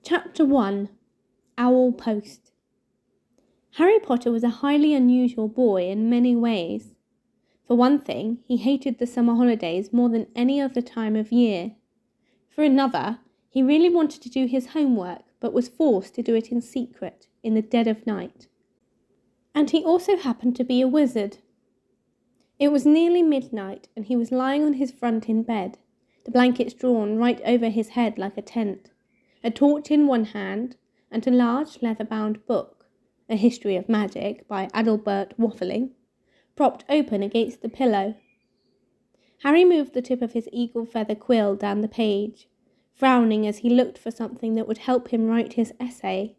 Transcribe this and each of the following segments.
Chapter 1. Owl Post. Harry Potter was a highly unusual boy in many ways. For one thing, he hated the summer holidays more than any other time of year. For another, he really wanted to do his homework, but was forced to do it in secret, in the dead of night. And he also happened to be a wizard. It was nearly midnight, and he was lying on his front in bed, the blankets drawn right over his head like a tent, a torch in one hand, and a large leather-bound book, A History of Magic by Adalbert Waffling, propped open against the pillow. Harry moved the tip of his eagle feather quill down the page, frowning as he looked for something that would help him write his essay.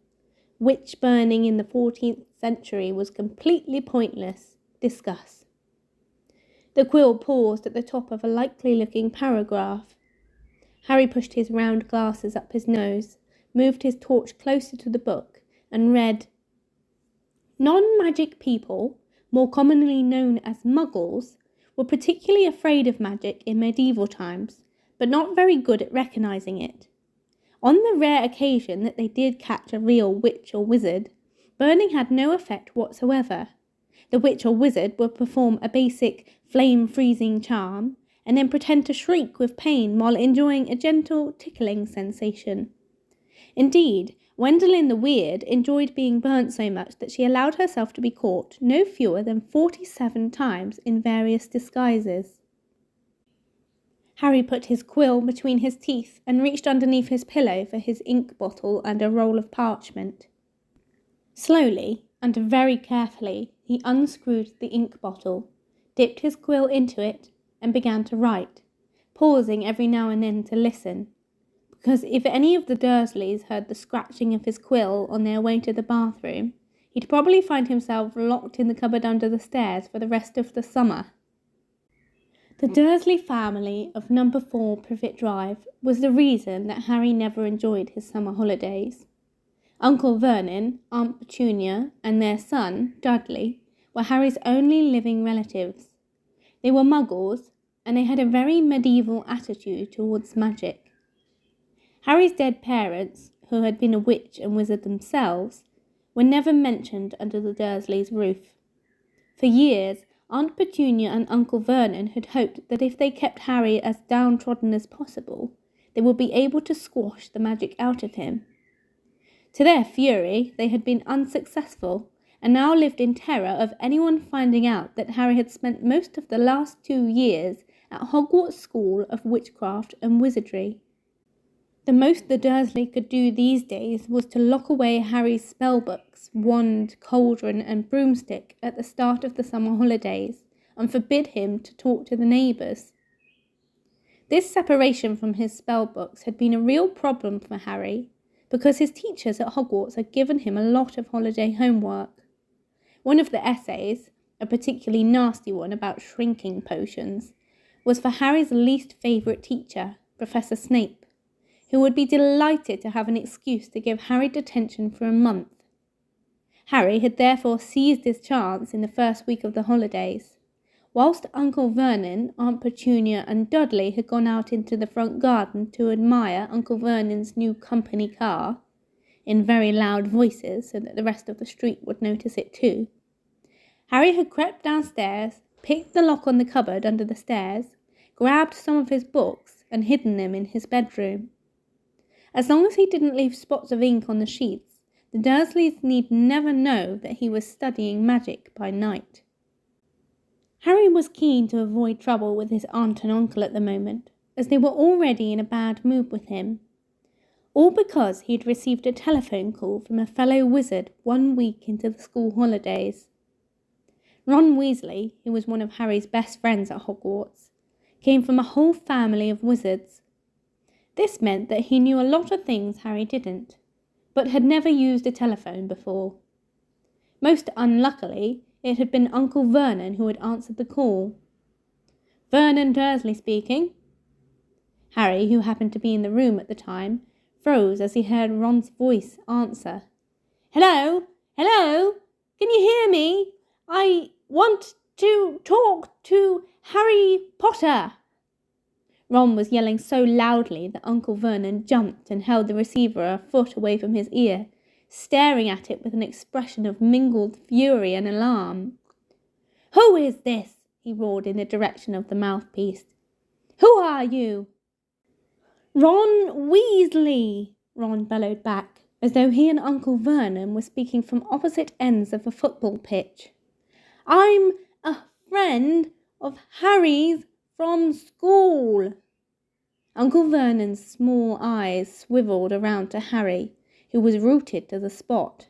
Witch burning in the 14th century was completely pointless. Discuss. The quill paused at the top of a likely-looking paragraph. Harry pushed his round glasses up his nose, moved his torch closer to the book, and read, "Non-magic people, more commonly known as muggles, were particularly afraid of magic in medieval times, but not very good at recognizing it. On the rare occasion that they did catch a real witch or wizard, burning had no effect whatsoever. The witch or wizard would perform a basic flame-freezing charm, and then pretend to shriek with pain while enjoying a gentle tickling sensation. Indeed, Gwendolen the Weird enjoyed being burnt so much that she allowed herself to be caught no fewer than 47 times in various disguises." Harry put his quill between his teeth and reached underneath his pillow for his ink bottle and a roll of parchment. Slowly and very carefully, he unscrewed the ink bottle, dipped his quill into it, and began to write, pausing every now and then to listen, because if any of the Dursleys heard the scratching of his quill on their way to the bathroom, he'd probably find himself locked in the cupboard under the stairs for the rest of the summer. The Dursley family of number 4 Privet Drive was the reason that Harry never enjoyed his summer holidays. Uncle Vernon, Aunt Petunia, and their son, Dudley, were Harry's only living relatives. They were muggles, and they had a very medieval attitude towards magic. Harry's dead parents, who had been a witch and wizard themselves, were never mentioned under the Dursleys' roof. For years, Aunt Petunia and Uncle Vernon had hoped that if they kept Harry as downtrodden as possible, they would be able to squash the magic out of him. To their fury, they had been unsuccessful, and now lived in terror of anyone finding out that Harry had spent most of the last 2 years at Hogwarts School of Witchcraft and Wizardry. The most the Dursley could do these days was to lock away Harry's spellbooks, wand, cauldron, and broomstick at the start of the summer holidays, and forbid him to talk to the neighbours. This separation from his spellbooks had been a real problem for Harry, because his teachers at Hogwarts had given him a lot of holiday homework. One of the essays, a particularly nasty one about shrinking potions, was for Harry's least favourite teacher, Professor Snape, who would be delighted to have an excuse to give Harry detention for a month. Harry had therefore seized his chance in the first week of the holidays. Whilst Uncle Vernon, Aunt Petunia, and Dudley had gone out into the front garden to admire Uncle Vernon's new company car, in very loud voices so that the rest of the street would notice it too, Harry had crept downstairs, picked the lock on the cupboard under the stairs, grabbed some of his books, and hidden them in his bedroom. As long as he didn't leave spots of ink on the sheets, the Dursleys need never know that he was studying magic by night. Harry was keen to avoid trouble with his aunt and uncle at the moment, as they were already in a bad mood with him. All because he had received a telephone call from a fellow wizard 1 week into the school holidays. Ron Weasley, who was one of Harry's best friends at Hogwarts, came from a whole family of wizards. This meant that he knew a lot of things Harry didn't, but had never used a telephone before. Most unluckily, it had been Uncle Vernon who had answered the call. "Vernon Dursley speaking." Harry, who happened to be in the room at the time, froze as he heard Ron's voice answer. "Hello? Hello? Can you hear me? I want to talk to Harry Potter." Ron was yelling so loudly that Uncle Vernon jumped and held the receiver a foot away from his ear, staring at it with an expression of mingled fury and alarm. "Who is this?" he roared in the direction of the mouthpiece. "Who are you?" "Ron Weasley," Ron bellowed back, as though he and Uncle Vernon were speaking from opposite ends of a football pitch. "I'm a friend of Harry's from school." Uncle Vernon's small eyes swiveled around to Harry, who was rooted to the spot.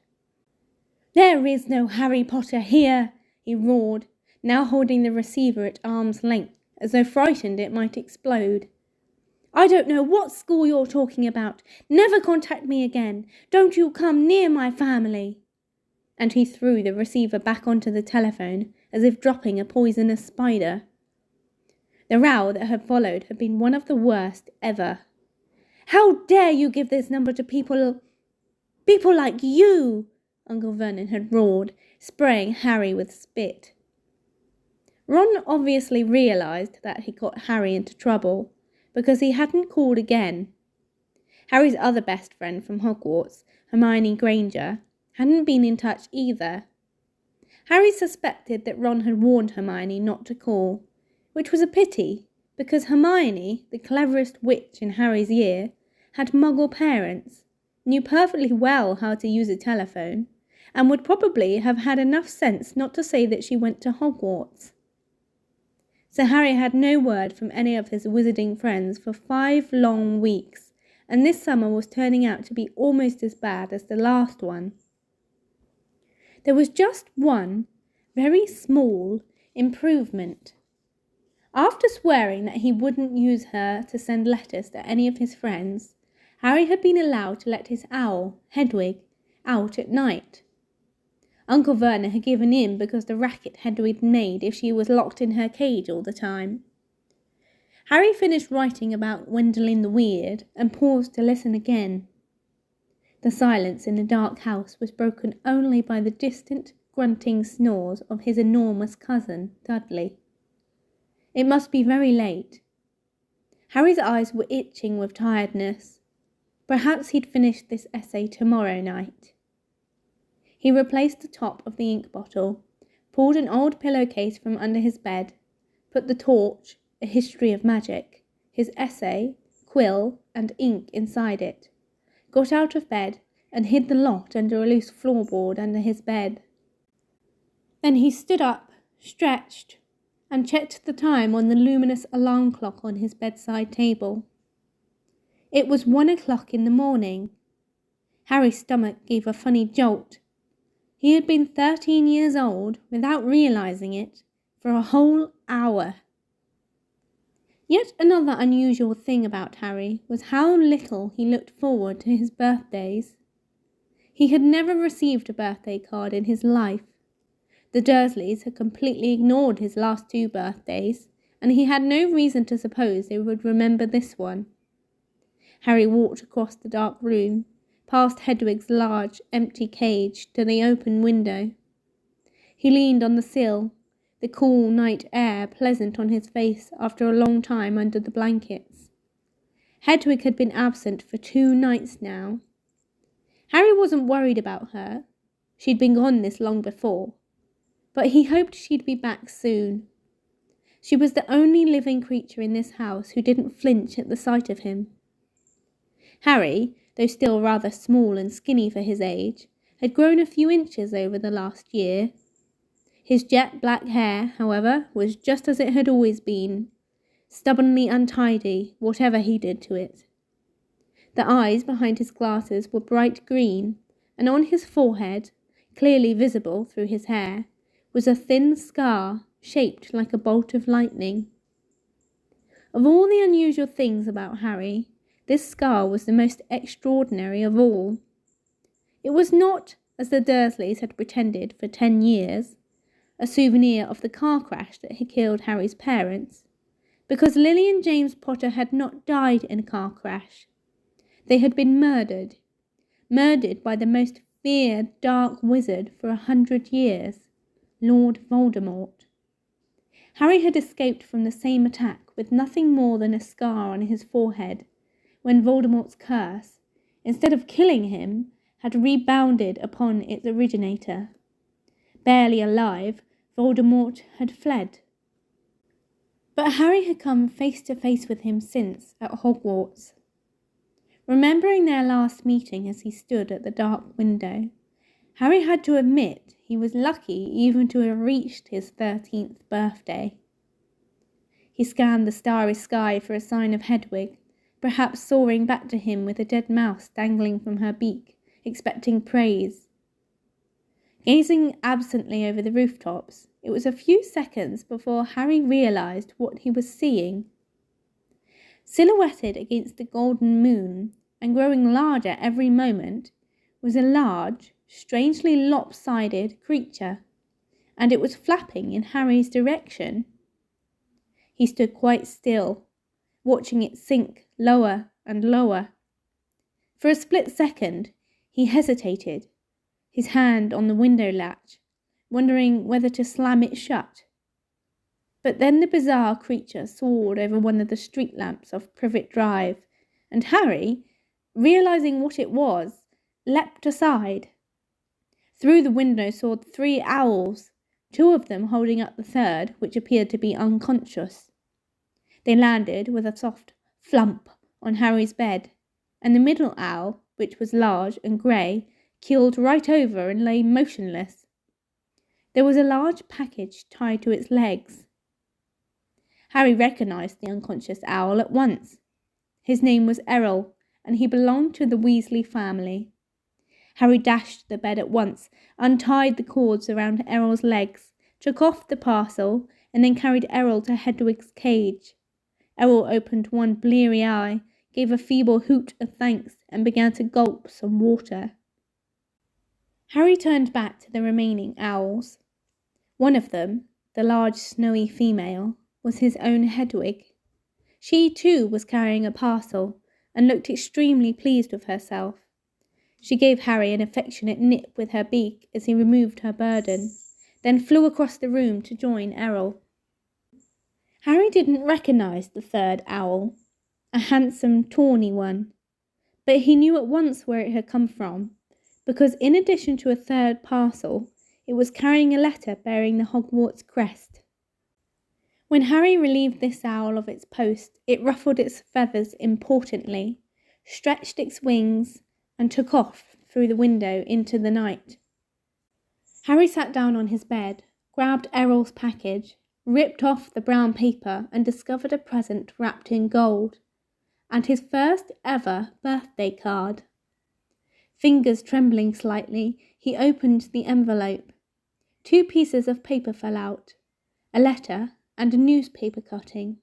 "There is no Harry Potter here," he roared, now holding the receiver at arm's length, as though frightened it might explode. "I don't know what school you're talking about. Never contact me again. Don't you come near my family." And he threw the receiver back onto the telephone, as if dropping a poisonous spider. The row that had followed had been one of the worst ever. "How dare you give this number to people like you?" Uncle Vernon had roared, spraying Harry with spit. Ron obviously realised that he got Harry into trouble, because he hadn't called again. Harry's other best friend from Hogwarts, Hermione Granger, hadn't been in touch either. Harry suspected that Ron had warned Hermione not to call, which was a pity, because Hermione, the cleverest witch in Harry's year, had Muggle parents, knew perfectly well how to use a telephone, and would probably have had enough sense not to say that she went to Hogwarts. So Harry had no word from any of his wizarding friends for 5 long weeks, and this summer was turning out to be almost as bad as the last one. There was just one, very small, improvement. After swearing that he wouldn't use her to send letters to any of his friends, Harry had been allowed to let his owl, Hedwig, out at night. Uncle Vernon had given in because the racket Hedwig made if she was locked in her cage all the time. Harry finished writing about Gwendolen the Weird and paused to listen again. The silence in the dark house was broken only by the distant, grunting snores of his enormous cousin, Dudley. It must be very late. Harry's eyes were itching with tiredness. Perhaps he'd finish this essay tomorrow night. He replaced the top of the ink bottle, pulled an old pillowcase from under his bed, put the torch, a history of magic, his essay, quill, and ink inside it, got out of bed, and hid the lot under a loose floorboard under his bed. Then he stood up, stretched, and checked the time on the luminous alarm clock on his bedside table. It was 1 o'clock in the morning. Harry's stomach gave a funny jolt. He had been 13 years old, without realising it, for a whole hour. Yet another unusual thing about Harry was how little he looked forward to his birthdays. He had never received a birthday card in his life. The Dursleys had completely ignored his last 2 birthdays, and he had no reason to suppose they would remember this one. Harry walked across the dark room, past Hedwig's large, empty cage, to the open window. He leaned on the sill, the cool night air pleasant on his face after a long time under the blankets. Hedwig had been absent for 2 nights now. Harry wasn't worried about her. She'd been gone this long before. But he hoped she'd be back soon. She was the only living creature in this house who didn't flinch at the sight of him. Harry, though still rather small and skinny for his age, had grown a few inches over the last year. His jet black hair, however, was just as it had always been, stubbornly untidy, whatever he did to it. The eyes behind his glasses were bright green, and on his forehead, clearly visible through his hair, was a thin scar shaped like a bolt of lightning. Of all the unusual things about Harry, this scar was the most extraordinary of all. It was not, as the Dursleys had pretended for 10 years, a souvenir of the car crash that had killed Harry's parents, because Lily and James Potter had not died in a car crash. They had been murdered by the most feared dark wizard for 100 years, Lord Voldemort. Harry had escaped from the same attack with nothing more than a scar on his forehead, when Voldemort's curse, instead of killing him, had rebounded upon its originator. Barely alive, Voldemort had fled. But Harry had come face to face with him since at Hogwarts. Remembering their last meeting as he stood at the dark window, Harry had to admit he was lucky even to have reached his 13th birthday. He scanned the starry sky for a sign of Hedwig, perhaps soaring back to him with a dead mouse dangling from her beak, expecting praise. Gazing absently over the rooftops, it was a few seconds before Harry realised what he was seeing. Silhouetted against the golden moon, and growing larger every moment, was a large, strangely lopsided creature, and it was flapping in Harry's direction. He stood quite still, watching it sink lower and lower. For a split second, he hesitated, his hand on the window latch, wondering whether to slam it shut. But then the bizarre creature soared over one of the street lamps of Privet Drive, and Harry, realising what it was, leapt aside. Through the window soared 3 owls, 2 of them holding up the third, which appeared to be unconscious. They landed with a soft flump on Harry's bed, and the middle owl, which was large and grey, keeled right over and lay motionless. There was a large package tied to its legs. Harry recognised the unconscious owl at once. His name was Errol, and he belonged to the Weasley family. Harry dashed to the bed at once, untied the cords around Errol's legs, took off the parcel, and then carried Errol to Hedwig's cage. Errol opened one bleary eye, gave a feeble hoot of thanks, and began to gulp some water. Harry turned back to the remaining owls. One of them, the large snowy female, was his own Hedwig. She too was carrying a parcel, and looked extremely pleased with herself. She gave Harry an affectionate nip with her beak as he removed her burden, then flew across the room to join Errol. Harry didn't recognise the third owl, a handsome, tawny one, but he knew at once where it had come from, because in addition to a third parcel, it was carrying a letter bearing the Hogwarts crest. When Harry relieved this owl of its post, it ruffled its feathers importantly, stretched its wings, and took off through the window into the night. Harry sat down on his bed, grabbed Errol's package, ripped off the brown paper, and discovered a present wrapped in gold, and his first ever birthday card. Fingers trembling slightly, he opened the envelope. 2 pieces of paper fell out, a letter and a newspaper cutting.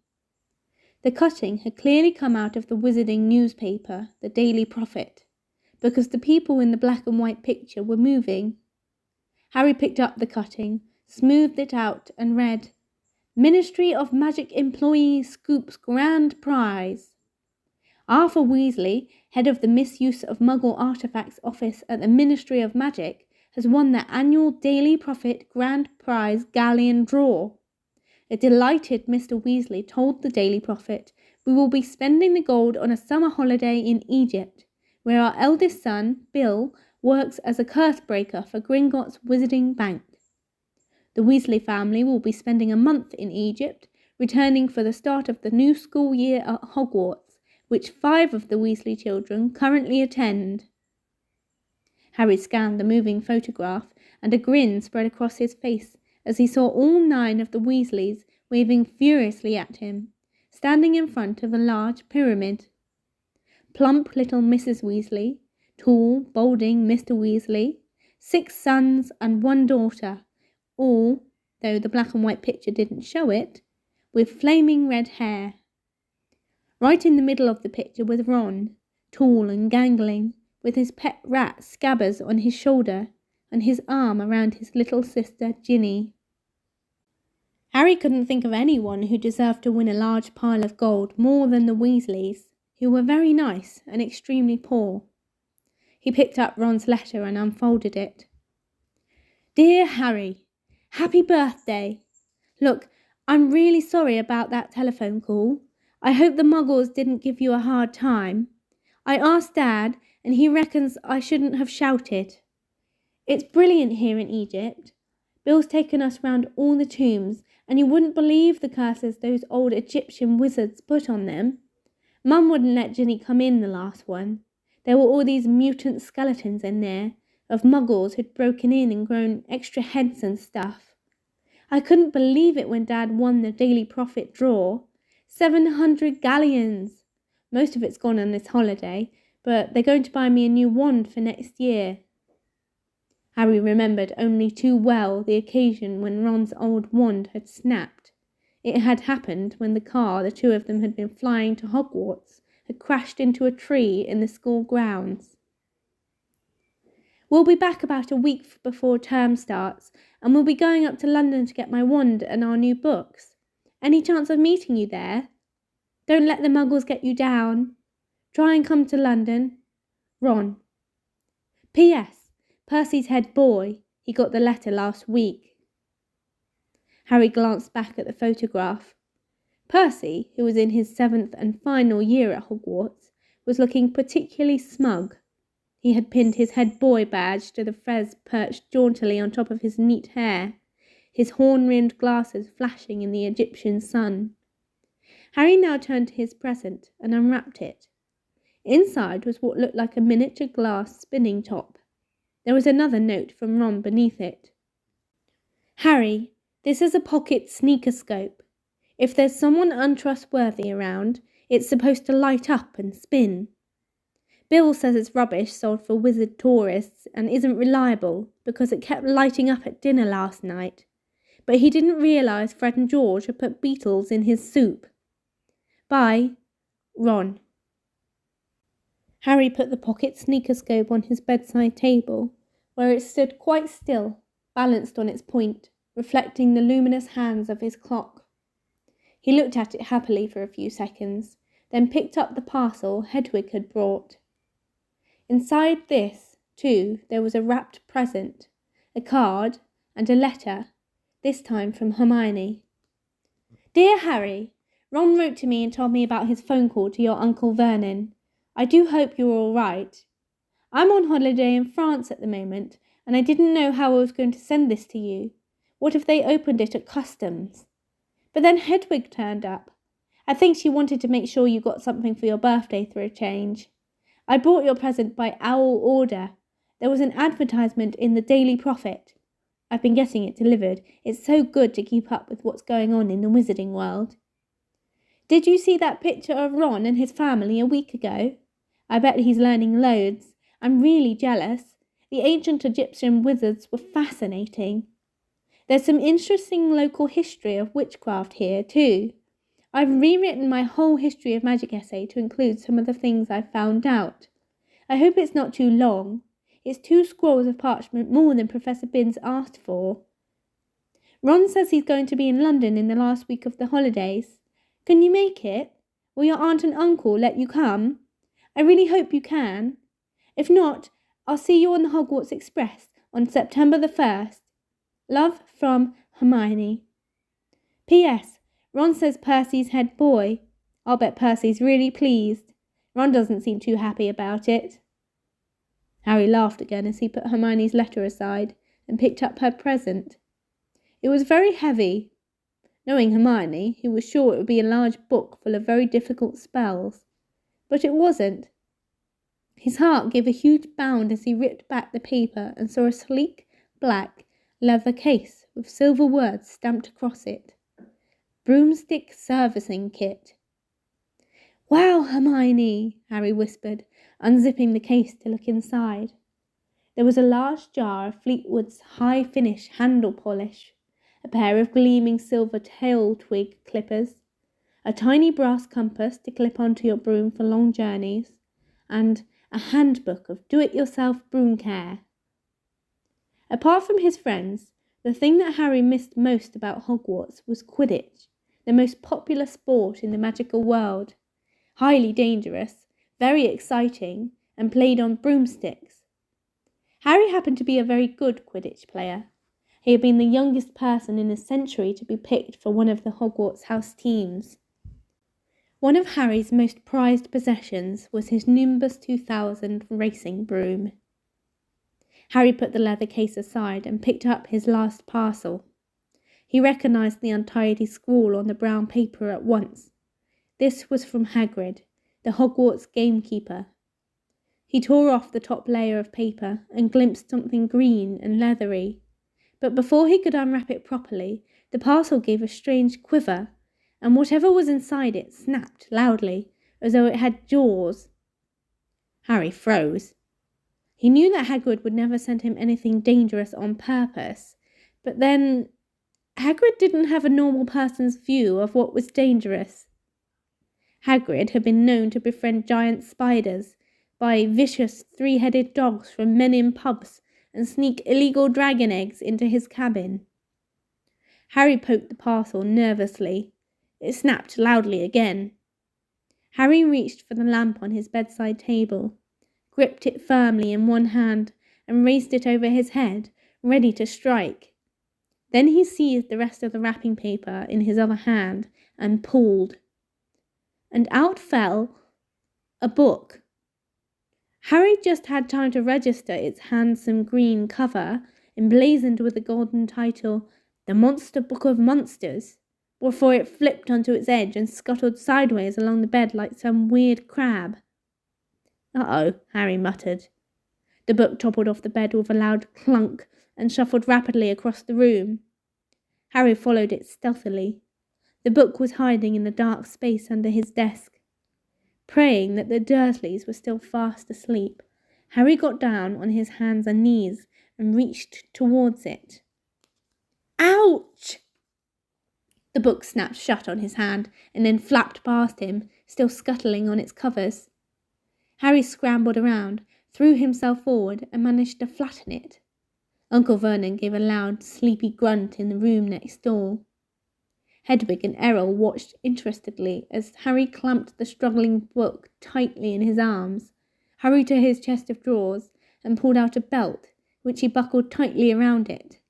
The cutting had clearly come out of the wizarding newspaper, the Daily Prophet, because the people in the black and white picture were moving. Harry picked up the cutting, smoothed it out, and read, "Ministry of Magic Employee Scoops Grand Prize. Arthur Weasley, head of the Misuse of Muggle Artifacts Office at the Ministry of Magic, has won the annual Daily Prophet Grand Prize Galleon Draw. A delighted Mr. Weasley told the Daily Prophet, 'We will be spending the gold on a summer holiday in Egypt, where our eldest son, Bill, works as a curse breaker for Gringotts Wizarding Bank. The Weasley family will be spending a month in Egypt, returning for the start of the new school year at Hogwarts, which 5 of the Weasley children currently attend.'" Harry scanned the moving photograph, and a grin spread across his face as he saw all 9 of the Weasleys waving furiously at him, standing in front of a large pyramid. Plump little Mrs. Weasley, tall, balding Mr. Weasley, 6 sons and 1 daughter, all, though the black and white picture didn't show it, with flaming red hair. Right in the middle of the picture was Ron, tall and gangling, with his pet rat Scabbers on his shoulder, and his arm around his little sister Ginny. Harry couldn't think of anyone who deserved to win a large pile of gold more than the Weasleys, who were very nice and extremely poor. He picked up Ron's letter and unfolded it. "Dear Harry, happy birthday. Look, I'm really sorry about that telephone call. I hope the muggles didn't give you a hard time. I asked Dad, and he reckons I shouldn't have shouted. It's brilliant here in Egypt. Bill's taken us round all the tombs, and you wouldn't believe the curses those old Egyptian wizards put on them. Mum wouldn't let Ginny come in the last one. There were all these mutant skeletons in there, of muggles who'd broken in and grown extra heads and stuff. I couldn't believe it when Dad won the Daily Profit draw. 700 galleons. Most of it's gone on this holiday, but they're going to buy me a new wand for next year. Harry remembered only too well the occasion when Ron's old wand had snapped. It had happened when the car the two of them had been flying to Hogwarts had crashed into a tree in the school grounds. We'll be back about a week before term starts, and we'll be going up to London to get my wand and our new books. Any chance of meeting you there? Don't let the muggles get you down. Try and come to London. Ron. P.S. Percy's head boy. He got the letter last week. Harry glanced back at the photograph. Percy, who was in his 7th and final year at Hogwarts, was looking particularly smug. He had pinned his head boy badge to the fez perched jauntily on top of his neat hair, his horn-rimmed glasses flashing in the Egyptian sun. Harry now turned to his present and unwrapped it. Inside was what looked like a miniature glass spinning top. There was another note from Ron beneath it. Harry, this is a pocket sneakoscope. If there's someone untrustworthy around, it's supposed to light up and spin. Bill says it's rubbish sold for wizard tourists and isn't reliable because it kept lighting up at dinner last night. But he didn't realise Fred and George had put beetles in his soup. Bye, Ron. Harry put the pocket sneakoscope on his bedside table, where it stood quite still, balanced on its point, reflecting the luminous hands of his clock. He looked at it happily for a few seconds, then picked up the parcel Hedwig had brought. Inside this, too, there was a wrapped present, a card, and a letter, this time from Hermione. Dear Harry, Ron wrote to me and told me about his phone call to your Uncle Vernon. I do hope you're all right. I'm on holiday in France at the moment, and I didn't know how I was going to send this to you. What if they opened it at customs? But then Hedwig turned up. I think she wanted to make sure you got something for your birthday for a change. I brought your present by owl order. There was an advertisement in the Daily Prophet. I've been getting it delivered. It's so good to keep up with what's going on in the wizarding world. Did you see that picture of Ron and his family a week ago? I bet he's learning loads. I'm really jealous. The ancient Egyptian wizards were fascinating. There's some interesting local history of witchcraft here, too. I've rewritten my whole history of magic essay to include some of the things I've found out. I hope it's not too long. It's 2 scrolls of parchment more than Professor Binns asked for. Ron says he's going to be in London in the last week of the holidays. Can you make it? Will your aunt and uncle let you come? I really hope you can. If not, I'll see you on the Hogwarts Express on September the 1st. Love from Hermione. P.S. Ron says Percy's head boy. I'll bet Percy's really pleased. Ron doesn't seem too happy about it. Harry laughed again as he put Hermione's letter aside and picked up her present. It was very heavy. Knowing Hermione, he was sure it would be a large book full of very difficult spells. But it wasn't. His heart gave a huge bound as he ripped back the paper and saw a sleek, black, leather case with silver words stamped across it. Broomstick Servicing Kit. Wow, Hermione, Harry whispered, unzipping the case to look inside. There was a large jar of Fleetwood's high-finish handle polish, a pair of gleaming silver tail twig clippers, a tiny brass compass to clip onto your broom for long journeys, and a handbook of do-it-yourself broom care. Apart from his friends, the thing that Harry missed most about Hogwarts was Quidditch, the most popular sport in the magical world. Highly dangerous, very exciting, and played on broomsticks. Harry happened to be a very good Quidditch player. He had been the youngest person in a century to be picked for one of the Hogwarts house teams. One of Harry's most prized possessions was his Nimbus 2000 racing broom. Harry put the leather case aside and picked up his last parcel. He recognised the untidy scrawl on the brown paper at once. This was from Hagrid, the Hogwarts gamekeeper. He tore off the top layer of paper and glimpsed something green and leathery. But before he could unwrap it properly, the parcel gave a strange quiver, and whatever was inside it snapped loudly, as though it had jaws. Harry froze. He knew that Hagrid would never send him anything dangerous on purpose, but then Hagrid didn't have a normal person's view of what was dangerous. Hagrid had been known to befriend giant spiders, buy vicious three-headed dogs from men in pubs, and sneak illegal dragon eggs into his cabin. Harry poked the parcel nervously. It snapped loudly again. Harry reached for the lamp on his bedside table, gripped it firmly in one hand, and raised it over his head, ready to strike. Then he seized the rest of the wrapping paper in his other hand and pulled. And out fell a book. Harry just had time to register its handsome green cover, emblazoned with the golden title, The Monster Book of Monsters, before it flipped onto its edge and scuttled sideways along the bed like some weird crab. "Uh-oh," Harry muttered. The book toppled off the bed with a loud clunk and shuffled rapidly across the room. Harry followed it stealthily. The book was hiding in the dark space under his desk. Praying that the Dursleys were still fast asleep, Harry got down on his hands and knees and reached towards it. Ouch! The book snapped shut on his hand and then flapped past him, still scuttling on its covers. Harry scrambled around, threw himself forward, and managed to flatten it. Uncle Vernon gave a loud, sleepy grunt in the room next door. Hedwig and Errol watched interestedly as Harry clamped the struggling book tightly in his arms, hurried to his chest of drawers, and pulled out a belt, which he buckled tightly around it.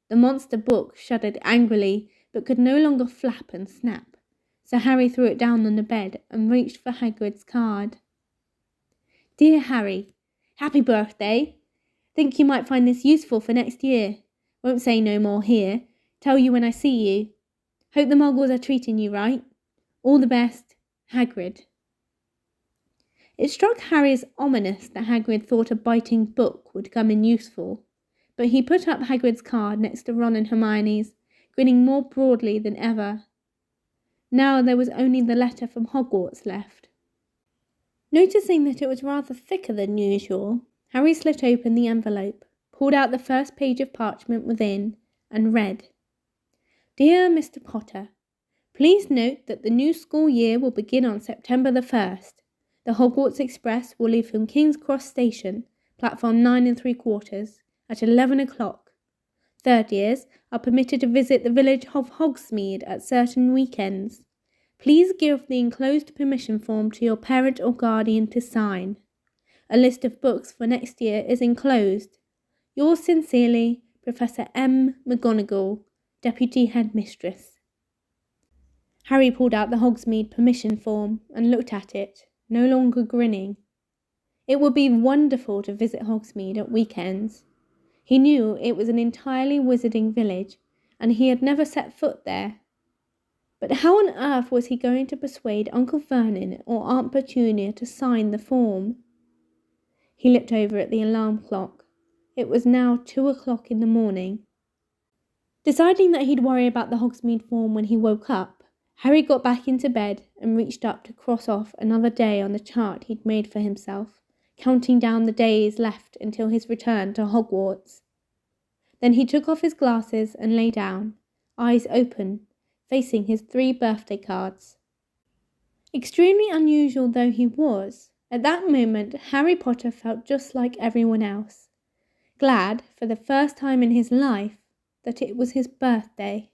The monster book shuddered angrily, but could no longer flap and snap, so Harry threw it down on the bed and reached for Hagrid's card. "Dear Harry, happy birthday. Think you might find this useful for next year. Won't say no more here. Tell you when I see you. Hope the Muggles are treating you right. All the best, Hagrid." It struck Harry as ominous that Hagrid thought a biting book would come in useful, but he put up Hagrid's card next to Ron and Hermione's, grinning more broadly than ever. Now there was only the letter from Hogwarts left. Noticing that it was rather thicker than usual, Harry slit open the envelope, pulled out the first page of parchment within, and read, "Dear Mr. Potter, please note that the new school year will begin on September the 1st. The Hogwarts Express will leave from King's Cross Station, platform 9 3/4, at 11 o'clock. Third years are permitted to visit the village of Hogsmeade at certain weekends. Please give the enclosed permission form to your parent or guardian to sign. A list of books for next year is enclosed. Yours sincerely, Professor M. McGonagall, Deputy Headmistress." Harry pulled out the Hogsmeade permission form and looked at it, no longer grinning. It would be wonderful to visit Hogsmeade at weekends. He knew it was an entirely wizarding village, and he had never set foot there. But how on earth was he going to persuade Uncle Vernon or Aunt Petunia to sign the form? He looked over at the alarm clock. It was now 2 o'clock in the morning. Deciding that he'd worry about the Hogsmeade form when he woke up, Harry got back into bed and reached up to cross off another day on the chart he'd made for himself, counting down the days left until his return to Hogwarts. Then he took off his glasses and lay down, eyes open, facing his 3 birthday cards. Extremely unusual though he was, at that moment Harry Potter felt just like everyone else, glad, for the first time in his life, that it was his birthday.